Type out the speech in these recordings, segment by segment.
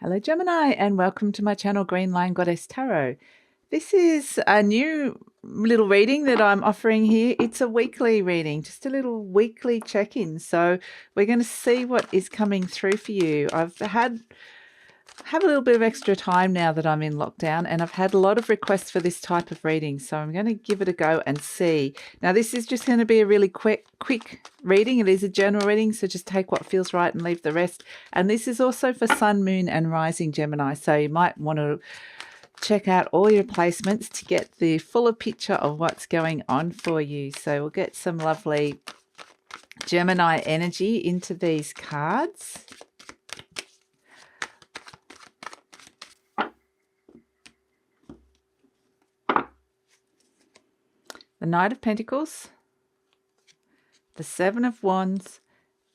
Hello Gemini and welcome to my channel GreenLion Goddess Tarot. This is a new little reading that I'm offering here. It's a weekly reading, just a little weekly check-in. So we're going to see what is coming through for you. Have a little bit of extra time now that I'm in lockdown, and I've had a lot of requests for this type of reading, so I'm going to give it a go and see. Now this is just going to be a really quick reading. It is a general reading, so just take what feels right and leave the rest. And this is also for Sun, Moon and Rising Gemini, so you might want to check out all your placements to get the fuller picture of what's going on for you. So we'll get some lovely Gemini energy into these cards. The Knight of Pentacles, the Seven of Wands,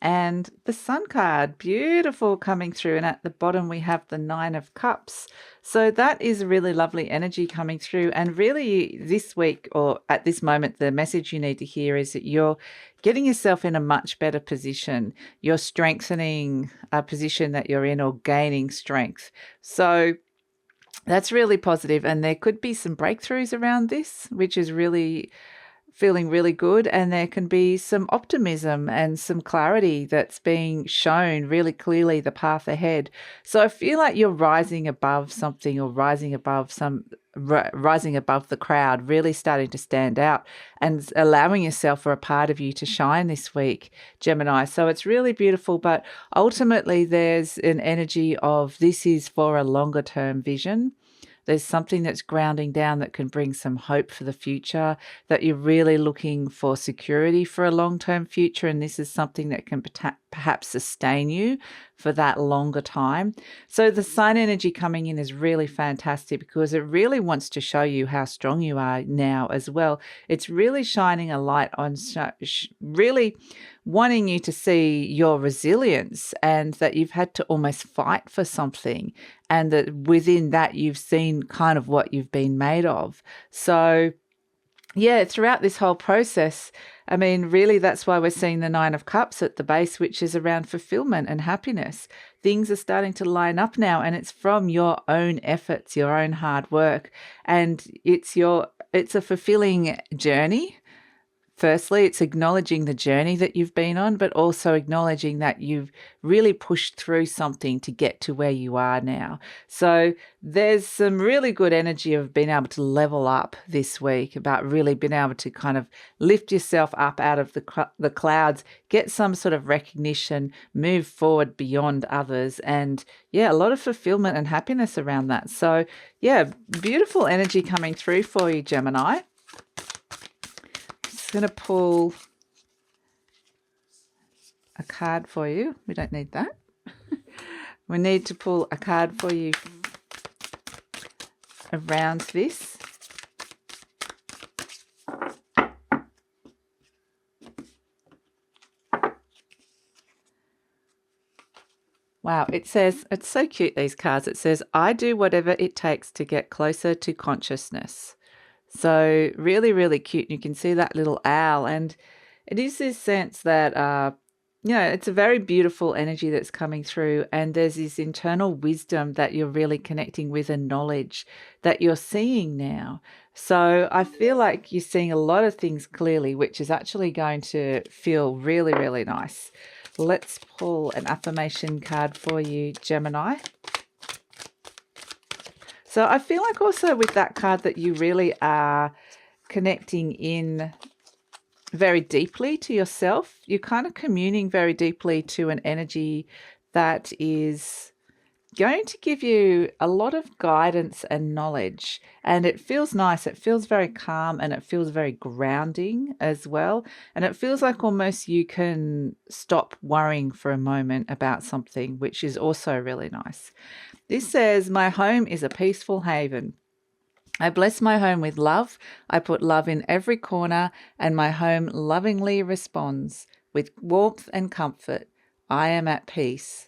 and the Sun card. Beautiful coming through. And at the bottom we have the Nine of Cups. So that is really lovely energy coming through. And really this week, or at this moment, the message you need to hear is that you're getting yourself in a much better position. You're strengthening a position that you're in, or gaining strength. So that's really positive, and there could be some breakthroughs around this, which is really feeling really good, and there can be some optimism and some clarity that's being shown really clearly, the path ahead. So I feel like you're rising above something, or rising above the crowd, really starting to stand out and allowing yourself, or a part of you, to shine this week, Gemini. So it's really beautiful, but ultimately there's an energy of this is for a longer term vision. There's something that's grounding down that can bring some hope for the future, that you're really looking for security for a long-term future, and this is something that can perhaps sustain you for that longer time. So the Sun energy coming in is really fantastic, because it really wants to show you how strong you are now as well. It's really shining a light on really wanting you to see your resilience, and that you've had to almost fight for something, and that within that you've seen kind of what you've been made of. So yeah, throughout this whole process, I mean, really that's why we're seeing the Nine of Cups at the base, which is around fulfillment and happiness. Things are starting to line up now, and it's from your own efforts, your own hard work, and it's a fulfilling journey. Firstly, it's acknowledging the journey that you've been on, but also acknowledging that you've really pushed through something to get to where you are now. So there's some really good energy of being able to level up this week, about really being able to kind of lift yourself up out of the clouds, get some sort of recognition, move forward beyond others, and yeah, a lot of fulfillment and happiness around that. So yeah, beautiful energy coming through for you, Gemini. I'm going to pull a card for you. We don't need that. We need to pull a card for you around this. Wow, it says, it's so cute, these cards. It says, I do whatever it takes to get closer to consciousness. So really, really cute. You can see that little owl, and it is this sense that, it's a very beautiful energy that's coming through, and there's this internal wisdom that you're really connecting with, and knowledge that you're seeing now. So I feel like you're seeing a lot of things clearly, which is actually going to feel really, really nice. Let's pull an affirmation card for you, Gemini. So I feel like also with that card that you really are connecting in very deeply to yourself. You're kind of communing very deeply to an energy that is going to give you a lot of guidance and knowledge. And it feels nice. It feels very calm, and it feels very grounding as well. And it feels like almost you can stop worrying for a moment about something, which is also really nice. This says, my home is a peaceful haven. I bless my home with love. I put love in every corner, and my home lovingly responds with warmth and comfort. I am at peace.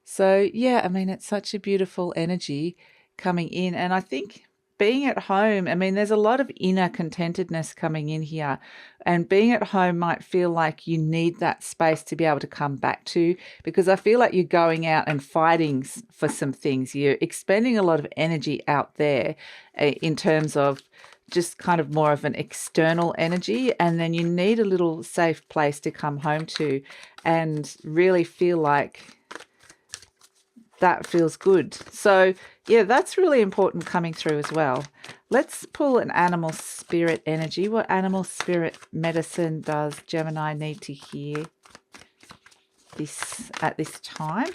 So yeah, I mean, it's such a beautiful energy coming in. And I think being at home, I mean, there's a lot of inner contentedness coming in here, and being at home might feel like you need that space to be able to come back to, because I feel like you're going out and fighting for some things. You're expending a lot of energy out there in terms of just kind of more of an external energy, and then you need a little safe place to come home to and really feel like that feels good. So yeah, that's really important coming through as well. Let's pull an animal spirit energy. What animal spirit medicine does Gemini need to hear this at this time?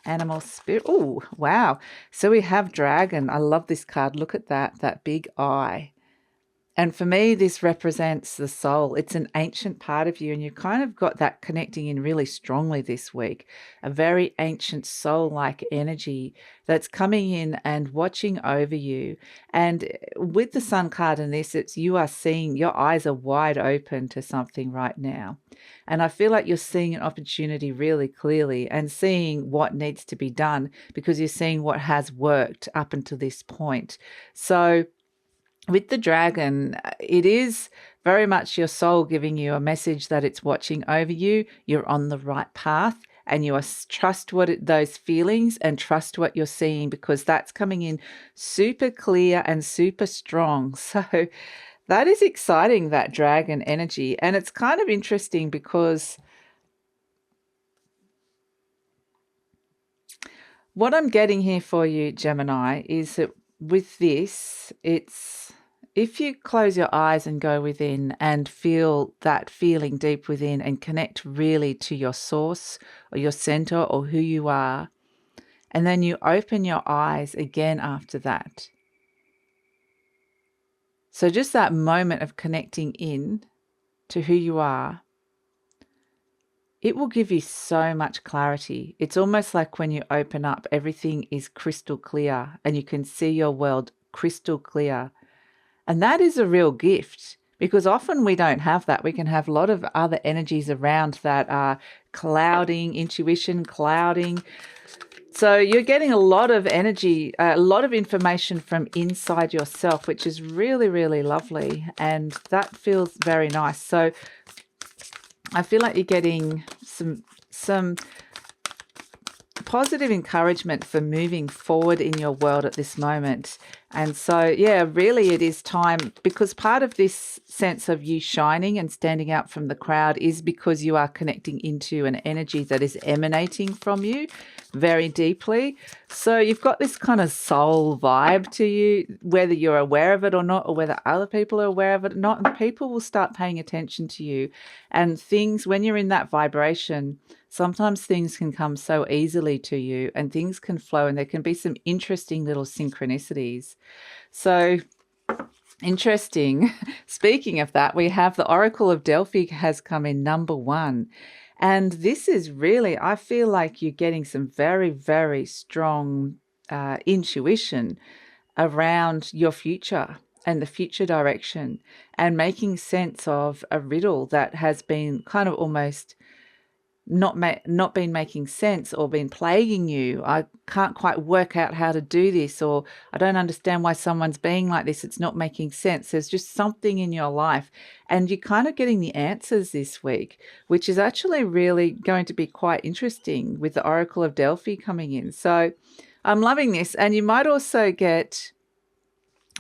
Animal spirit. Oh, wow. So we have dragon. I love this card. Look at that big eye. And for me, this represents the soul. It's an ancient part of you, and you kind of got that connecting in really strongly this week. A very ancient soul-like energy that's coming in and watching over you. And with the Sun card in this, it's you are seeing, your eyes are wide open to something right now. And I feel like you're seeing an opportunity really clearly and seeing what needs to be done, because you're seeing what has worked up until this point. So with the dragon, it is very much your soul giving you a message that it's watching over you. You're on the right path, and you are trust those feelings and trust what you're seeing, because that's coming in super clear and super strong. So that is exciting, that dragon energy. And it's kind of interesting because what I'm getting here for you, Gemini, is that with this, it's if you close your eyes and go within and feel that feeling deep within and connect really to your source or your center or who you are, and then you open your eyes again after that. So just that moment of connecting in to who you are, it will give you so much clarity. It's almost like when you open up, everything is crystal clear and you can see your world crystal clear. And that is a real gift, because often we don't have that. We can have a lot of other energies around that are clouding, intuition clouding. So you're getting a lot of energy, a lot of information from inside yourself, which is really, really lovely. And that feels very nice. So I feel like you're getting some positive encouragement for moving forward in your world at this moment. And so, yeah, really it is time, because part of this sense of you shining and standing out from the crowd is because you are connecting into an energy that is emanating from you very deeply. So you've got this kind of soul vibe to you, whether you're aware of it or not, or whether other people are aware of it or not, and people will start paying attention to you. And things, when you're in that vibration, sometimes things can come so easily to you and things can flow, and there can be some interesting little synchronicities. So interesting. Speaking of that, we have the Oracle of Delphi has come in number 1. And this is really, I feel like you're getting some very, very strong intuition around your future and the future direction, and making sense of a riddle that has been kind of almost not been making sense or been plaguing you. I can't quite work out how to do this, or I don't understand why someone's being like this. It's not making sense. There's just something in your life, and you're kind of getting the answers this week, which is actually really going to be quite interesting with the Oracle of Delphi coming in. So I'm loving this. And you might also get,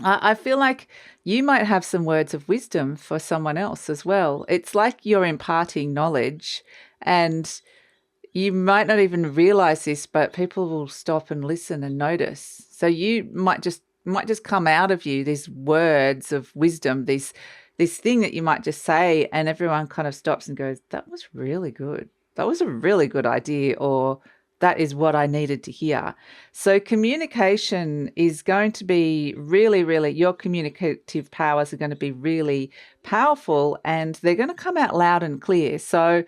I feel like you might have some words of wisdom for someone else as well. It's like you're imparting knowledge, and you might not even realize this, but people will stop and listen and notice. So you might just come out of you these words of wisdom, this thing that you might just say, and everyone kind of stops and goes, that was really good. That was a really good idea, or that is what I needed to hear. So communication is going to be really, really, your communicative powers are going to be really powerful, and they're going to come out loud and clear. So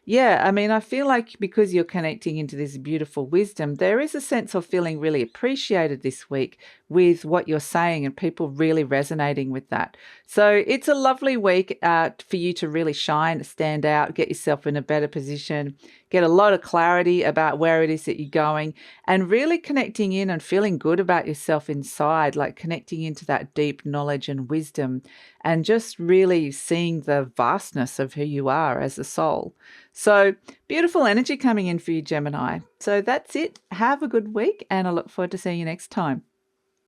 yeah, I mean, I feel like because you're connecting into this beautiful wisdom, there is a sense of feeling really appreciated this week with what you're saying and people really resonating with that. So it's a lovely week for you to really shine, stand out, get yourself in a better position, get a lot of clarity about where it is that you're going, and really connecting in and feeling good about yourself inside, like connecting into that deep knowledge and wisdom, and just really seeing the vastness of who you are as a soul. So beautiful energy coming in for you, Gemini. So that's it. Have a good week, and I look forward to seeing you next time.